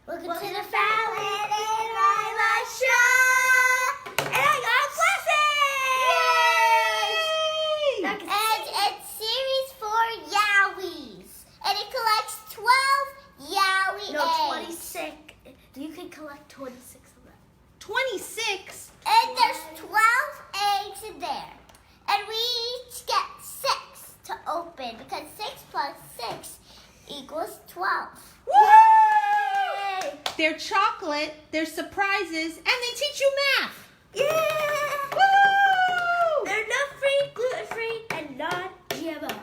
Welcome to the Falynn and Lila show! And I got glasses! Yay! And it's series 4 Yowies. And it collects 12 Yowie eggs. No, 26. You can collect 26 of them. 26? And there's 12 eggs in there. And we each get 6 to open because 6 plus 6 equals 12. Yay! They're chocolate, they're surprises, and they teach you math. Yeah! Woo! They're nut-free, gluten-free, and non-GMO.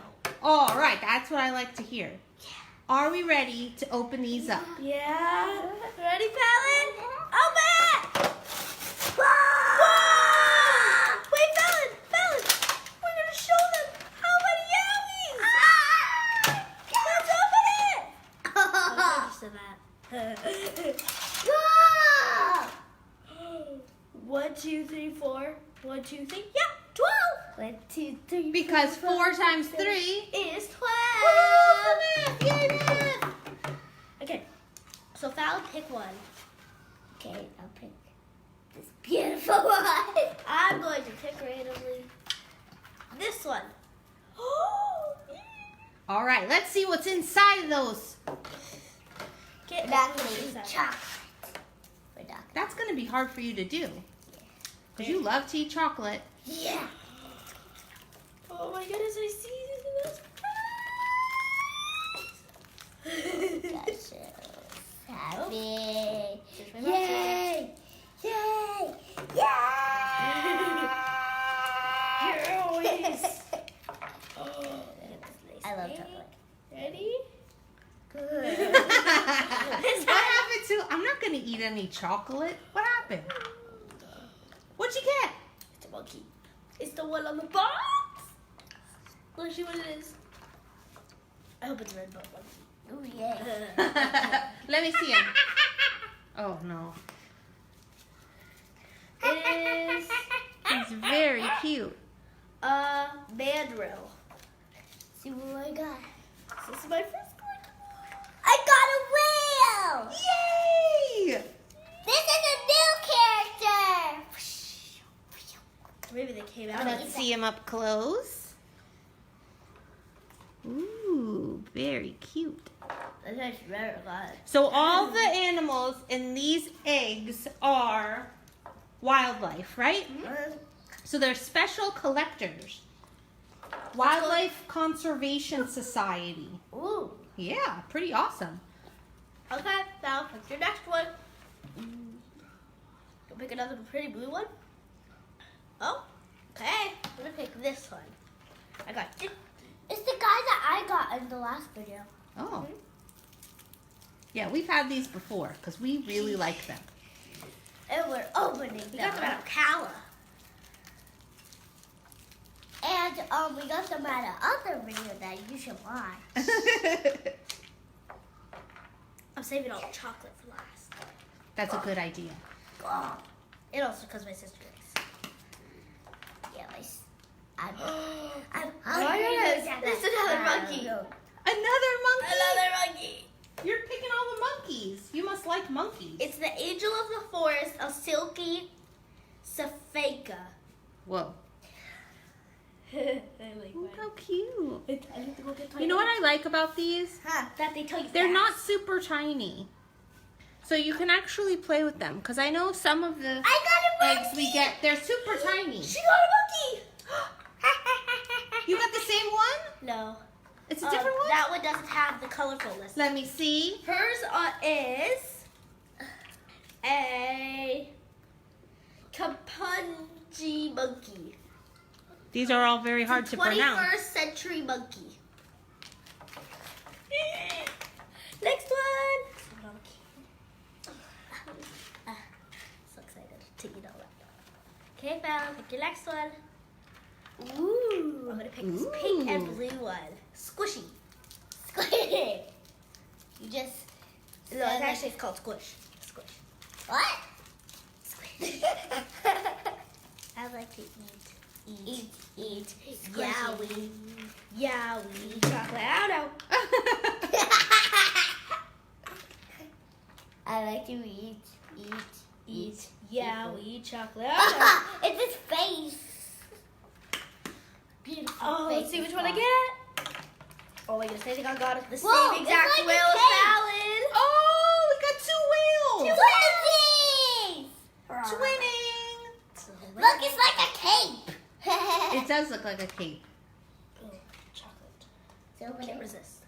All right, that's what I like to hear. Are we ready to open these up? Yeah. Ready, Falynn? Open it! Whoa! Wait, Falynn! We're going to show them how many Yowies! Let's open it! I'm interested in that. Whoa! 1, 2, 3, 4. 1, 2, 3. Yeah, 12. 1, 2, 3. Because 4 times 3 is 12. Woo! Yay, math! Okay, so Falynn, pick one. Okay, I'll pick this beautiful one. I'm going to pick randomly this one. All right, let's see what's inside of those. Get Chocolate. Chocolate. We're not. That's going to be hard for you to do. Because you love to eat chocolate. Yeah. Oh my goodness, I see this. That's so happy. There's my Yay! Yay! Yay! Yowies. I love chocolate. Ready? Good. What happened to? I'm not going to eat any chocolate. What happened? What'd you get? It's a monkey. It's the one on the box. Let's see what it is. I hope it's a red box monkey. Ooh, yeah. Let me see him. Oh, no. It is He's very cute. a mandrill. See what I got. This is my first collectible. I got a whale! Yay! This is a new character! Maybe they came out. Let's see him up close. Ooh, very cute. That's actually very good. So all the animals in these eggs are wildlife, right? So they're special collectors. Wildlife Conservation Society. Ooh. Yeah, pretty awesome. Okay, now pick your next one. Go pick another pretty blue one. Oh, okay. I'm gonna pick this one. I got you. It's the guy that I got in the last video. Oh. Yeah, we've had these before because we really like them. And we're opening You them. got them out of Cala. And we got them at another video that you should watch. I'm saving all the chocolate for last. That's a good idea. Oh, And also because my sister is. yeah, I'm Oh hungry. my goodness, there's another monkey. Another monkey. Another monkey. You're picking all the monkeys. You must like monkeys. It's the angel of the forest, a silky Safeka. Whoa. I like Look mine. how cute. I need to go get You know what I like about these? Huh. That they tell you They're fast. not super tiny. So you can actually play with them. Because I know some of the I got a monkey. eggs we get, they're super tiny. She got a monkey. You got the same one? No. It's a different one? That one doesn't have the colorfulness. Let me see. Hers is a Kapunji monkey. These are all very hard It's a to pronounce. 21st century monkey. Next one. So excited to eat all that. Okay, Falynn, pick your next one. Ooh, I'm gonna pick this pink and blue one. Squishy. Squid. You just. No, it's actually called Squish. Squish. What? Squish. I like to eat. Eat. Yowie. Yowie. Chocolate. I don't know. I like to eat. Yeah, we eat chocolate. It's his face. Beautiful. Oh, let's see which one I get. Oh my goodness, I think I got the Whoa, same exact it's like a whale as cake. Falynn. Oh, we got two whales. Twinsies! Twinning. Look, it's like a cape. It does look like a cape. Oh, chocolate. So Can't many. resist.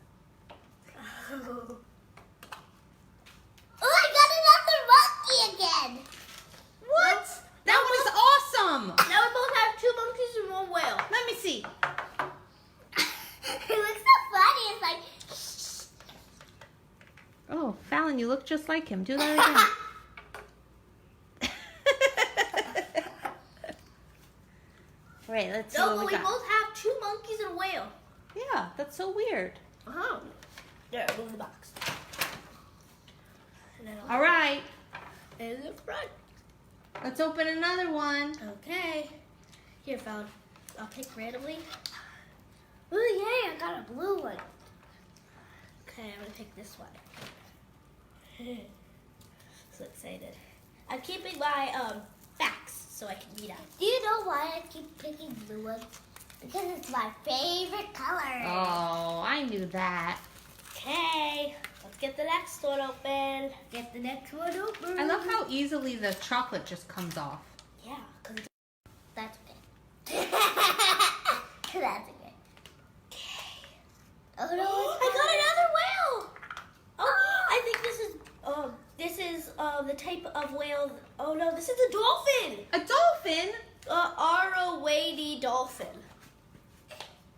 Oh, I got another monkey again. What? That was awesome. Now we both have 2 monkeys and 1 whale. Let me see. It looks so funny. It's like. Oh, Falynn, you look just like him. Do that again. Right, let's see No, what but we we got. both have 2 monkeys and a whale. Yeah, that's so weird. Uh-huh. There, move the box. And then All right, in the front. let's open another one. Okay. Here, Falynn. I'll pick randomly. Oh, yay, I got a blue one. Okay, I'm going to pick this one. So excited. I'm keeping my facts so I can read out. Do you know why I keep picking blue ones? Because it's my favorite color. Oh, I knew that. Okay, let's get the next one open. Get the next one open. I love how easily the chocolate just comes off. Yeah, because That's okay. That's okay. Oh no! I got another whale. Oh, I think this is the type of whale. Oh no, this is a dolphin. A dolphin? Arawady dolphin.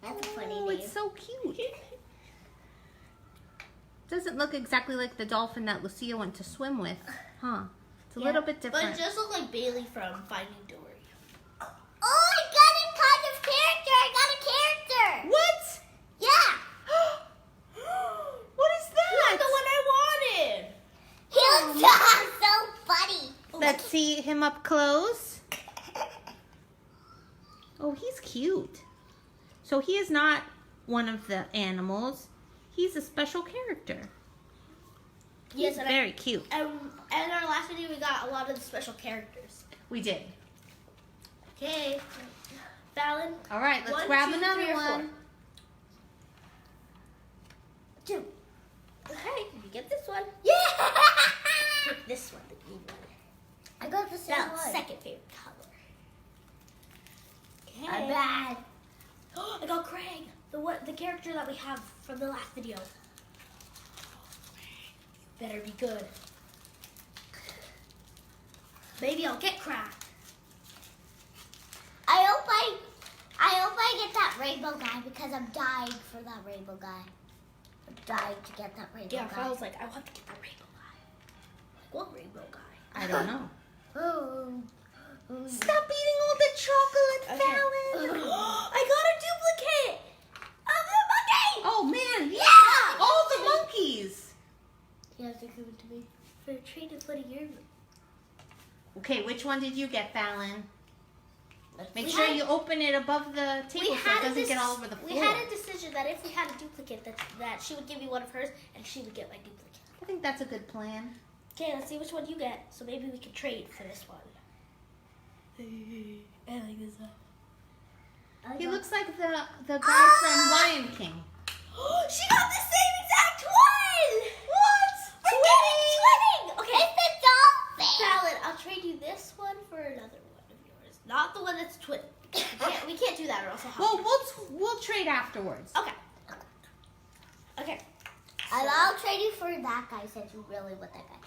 That's a funny Oh, name. it's so cute. Doesn't look exactly like the dolphin that Lucia went to swim with, huh? It's a little bit But different. it just looks like Bailey from Finding Dory. Oh, I got a kind of character. I got a character. What? Yeah. What is that? That's the one I wanted. He looks so funny. Let's see him up close. Oh, he's cute. So he is not one of the animals. He's a special character. Yes, He's very cute. And in our last video, we got a lot of the special characters. We did. Okay, Falynn. All right, let's 1, grab 2, another 3, or 4. one. 2. Okay, you get this one. Yeah. Pick this one, the green one. I got the same Now, one. second favorite color. Okay. I'm bad. I got Craig, the character that we have from the last video. Better be good. Maybe I'll get cracked. I hope I get that rainbow guy because I'm dying for that rainbow guy. I'm dying to get that rainbow Yeah, guy. I was like, I want to get that rainbow guy. Like, what rainbow guy? I don't know. Oh. Stop eating all the chocolate, Okay. Falynn. I got a duplicate of the monkey. Oh man, Yeah. all the monkeys. You have to give it to me. For a treat of putting your. Okay, which one did you get, Falynn? Make We sure had- you open it above the table so it doesn't get all over the floor. We had a decision that if we had a duplicate, that she would give me one of hers and she would get my duplicate. I think that's a good plan. Okay, let's see which one you get. So maybe we can trade for this one. I like this one. He looks like the guy from Lion King. She got the same exact one! What? We're getting twinning! Okay, It's a dolphin. Falynn, I'll trade you this one for another one of yours. Not the one that's twin. We can't do that or else I'll have Well, we'll trade afterwards. Okay. Okay. And I'll trade you for that guy since you really want that guy.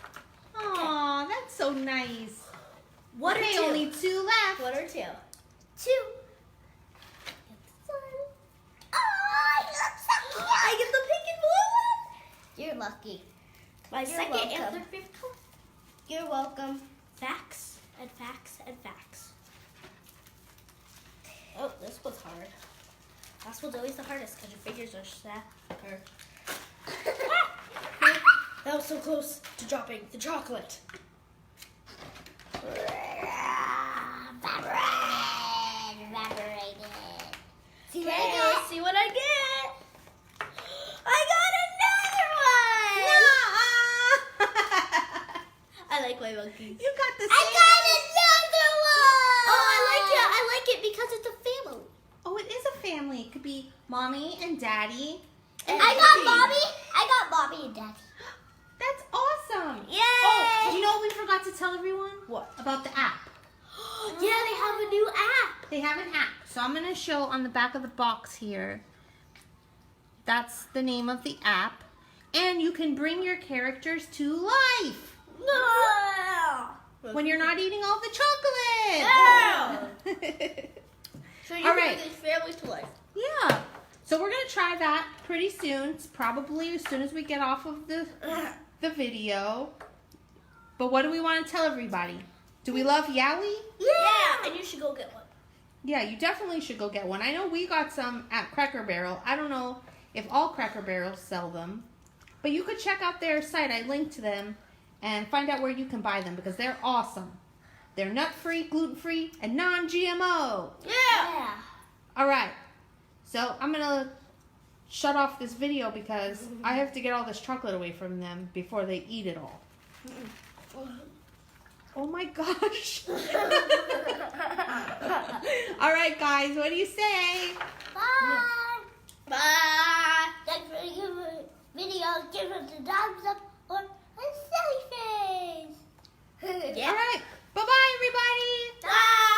Aw, that's so nice. One Okay, or two? only 2 left. 1 or 2? 2. Oh, you look so cute. I get the pink and blue one. You're lucky. My You're second welcome. and third favorite color. You're welcome. Facts and facts and facts. Oh, this was hard. Last one's always the hardest because your fingers are That was so close to dropping the chocolate. Evaporated. See Okay, what I got? let's see what I get. I got another one. my monkeys. You got the I same. got another one. Oh, I like it. I like it because it's a family. Oh, it is a family. It could be mommy and daddy. I got mommy and daddy. That's awesome. Yay! Oh, you know what we forgot to tell everyone? What? About the app. Yeah, they have a new app. They have an app. So I'm going to show on the back of the box here. That's the name of the app. And you can bring your characters to life No. when you're not eating all the chocolate. So you All can right. bring this family to life. Yeah. So we're going to try that pretty soon. It's probably as soon as we get off of the video. But what do we want to tell everybody? Do we love Yowie? Yeah, and you should go get one. Yeah, you definitely should go get one. I know we got some at Cracker Barrel. I don't know if all Cracker Barrels sell them. But you could check out their site. I linked to them and find out where you can buy them because they're awesome. They're nut-free, gluten-free, and non-GMO. Yeah. All right. So I'm going to shut off this video because I have to get all this chocolate away from them before they eat it all. Oh my gosh. All right, guys. What do you say? Bye. Bye. Thanks for the video. Give us a thumbs up or a silly face. Yeah. All right. Bye-bye, everybody. Bye.